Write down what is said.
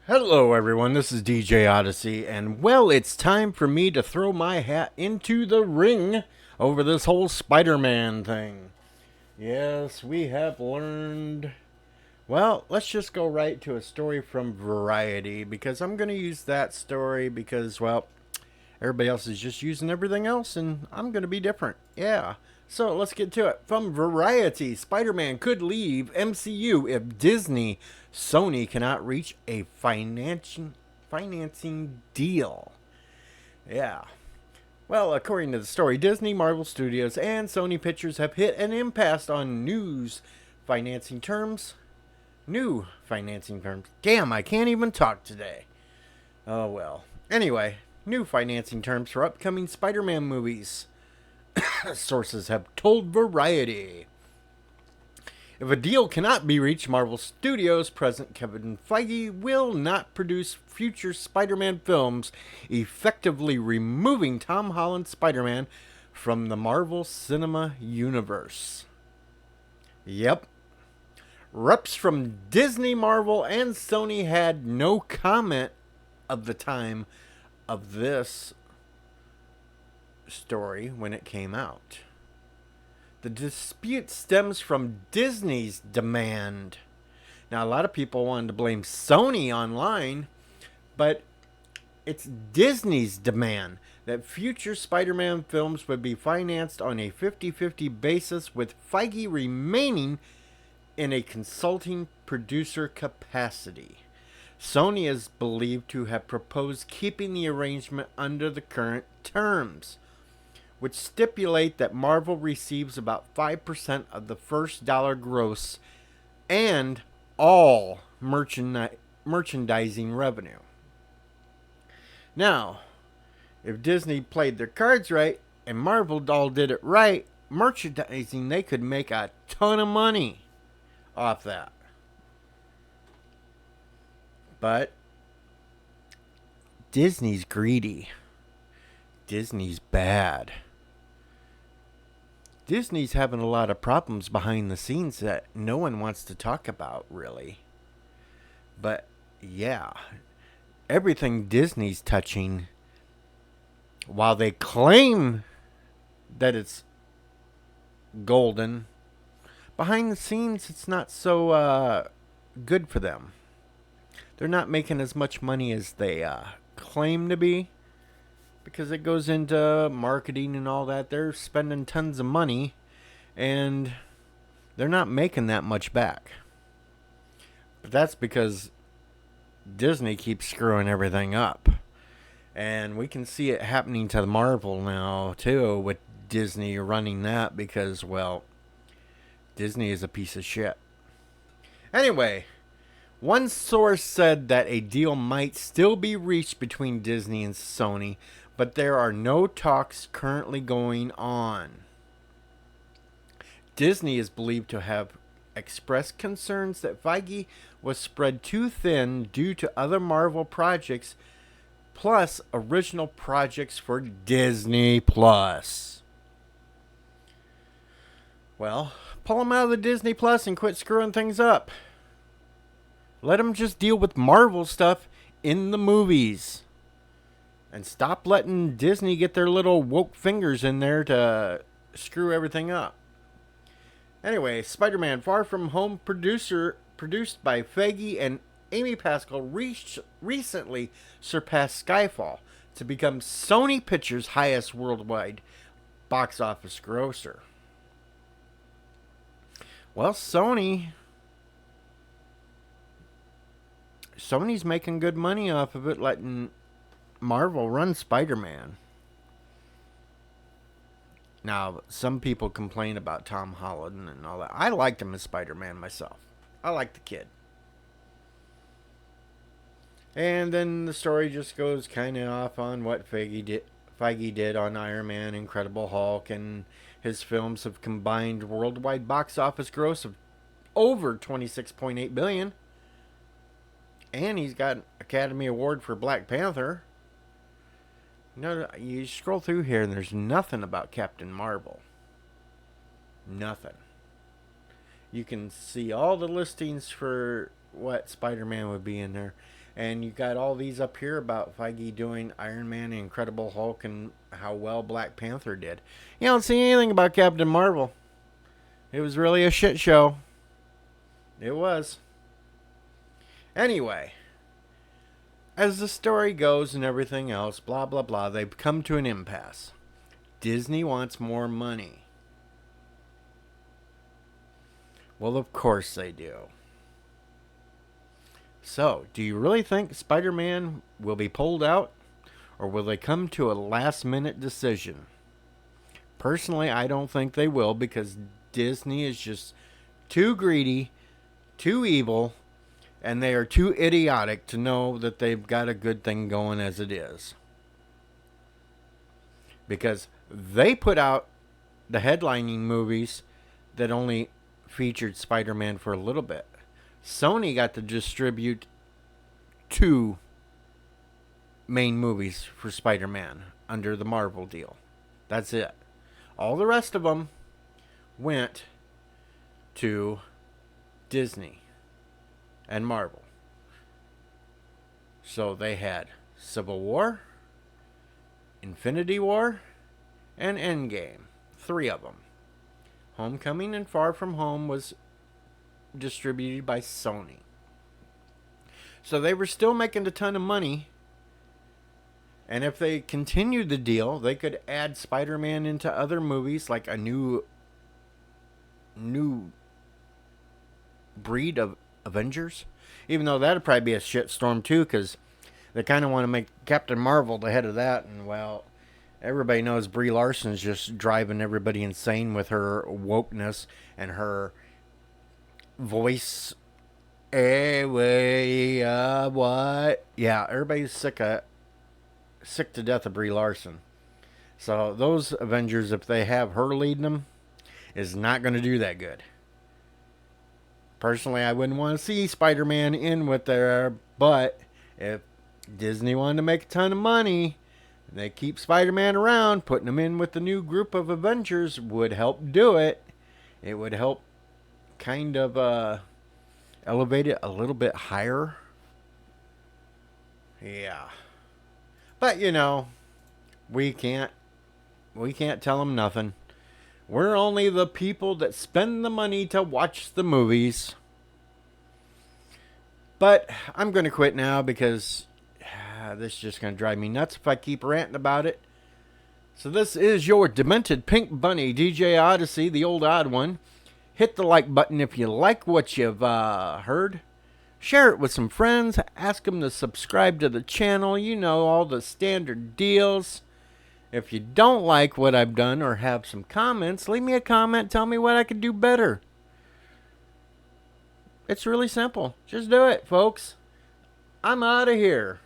Hello, everyone. This is DJ Odyssey, and well, it's time for me to throw my hat into the ring over this whole Spider-Man thing. Yes, we have learned. Well, let's just go right to a story from Variety because I'm going to use that story because, well, everybody else is just using everything else, and I'm going to be different. Yeah. So let's get to it. From Variety, Spider Man could leave MCU if Disney Sony cannot reach a financing deal. Yeah. Well, according to the story, Disney, Marvel Studios, and Sony Pictures have hit an impasse on financing terms. New financing terms. Damn, I can't even talk today. Oh well. Anyway, new financing terms for upcoming Spider Man movies. Sources have told Variety. If a deal cannot be reached, Marvel Studios President Kevin Feige will not produce future Spider Man films, effectively removing Tom Holland's Spider Man from the Marvel Cinema Universe. Yep. Reps from Disney, Marvel, and Sony had no comment of the time of this story when it came out. The dispute stems from Disney's demand. Now, a lot of people wanted to blame Sony online, but it's Disney's demand that future Spider Man films would be financed on a 50-50 basis, with Feige remaining in a consulting producer capacity. Sony is believed to have proposed keeping the arrangement under the current terms, which stipulate that Marvel receives about 5% of the first dollar gross and all merchandising revenue. Now, if Disney played their cards right and Marvel all did it right, merchandising, they could make a ton of money off that. But Disney's greedy. Disney's bad. Disney's having a lot of problems behind the scenes that no one wants to talk about, really. But yeah, everything Disney's touching, while they claim that it's golden, behind the scenes it's not so good for them. They're not making as much money as they claim to be, because it goes into marketing and all that. They're spending tons of money, and they're not making that much back. But that's because Disney keeps screwing everything up. And we can see it happening to Marvel now, too, with Disney running that because, well, Disney is a piece of shit. Anyway, one source said that a deal might still be reached between Disney and Sony, but there are no talks currently going on. Disney is believed to have expressed concerns that Feige was spread too thin due to other Marvel projects, plus original projects for Disney Plus. Well, pull them out of the Disney Plus and quit screwing things up. Let them just deal with Marvel stuff in the movies. And stop letting Disney get their little woke fingers in there to screw everything up. Anyway, Spider-Man Far From Home produced by Feige and Amy Pascal recently surpassed Skyfall to become Sony Pictures' highest worldwide box office grosser. Well, Sony's making good money off of it, letting Marvel run Spider-Man. Now, some people complain about Tom Holland and all that. I liked him as Spider-Man myself. I like the kid. And then the story just goes kind of off on what Feige did on Iron Man, Incredible Hulk, and his films have combined worldwide box office gross of over $26.8 billion. And he's got an Academy Award for Black Panther. No, you scroll through here and there's nothing about Captain Marvel. Nothing. You can see all the listings for what Spider-Man would be in there. And you got all these up here about Feige doing Iron Man, Incredible Hulk, and how well Black Panther did. You don't see anything about Captain Marvel. It was really a shit show. It was. Anyway, as the story goes and everything else, blah, blah, blah, they've come to an impasse. Disney wants more money. Well, of course they do. So, do you really think Spider-Man will be pulled out? Or will they come to a last-minute decision? Personally, I don't think they will, because Disney is just too greedy, too evil, and they are too idiotic to know that they've got a good thing going as it is. Because they put out the headlining movies that only featured Spider-Man for a little bit. Sony got to distribute 2 main movies for Spider-Man under the Marvel deal. That's it. All the rest of them went to Disney and Marvel. So they had Civil War, Infinity War, and Endgame. 3 of them. Homecoming and Far From Home was distributed by Sony. So they were still making a ton of money. And if they continued the deal, they could add Spider-Man into other movies, like a new breed of Avengers. Even though that'd probably be a shitstorm too, because they kind of want to make Captain Marvel the head of that. And well, everybody knows Brie Larson's just driving everybody insane with her wokeness and her voice. Anyway, what? Yeah, everybody's sick to death of Brie Larson. So those Avengers, if they have her leading them, is not going to do that good. Personally, I wouldn't want to see Spider-Man in with there, but if Disney wanted to make a ton of money, they keep Spider-Man around, putting him in with the new group of Avengers would help do it. It would help kind of elevate it a little bit higher. Yeah. But, you know, we can't tell them nothing. We're only the people that spend the money to watch the movies. But I'm going to quit now because this is just going to drive me nuts if I keep ranting about it. So this is your Demented Pink Bunny, DJ Odyssey, the old odd one. Hit the like button if you like what you've heard. Share it with some friends. Ask them to subscribe to the channel. You know, all the standard deals. If you don't like what I've done or have some comments, leave me a comment. Tell me what I could do better. It's really simple. Just do it, folks. I'm out of here.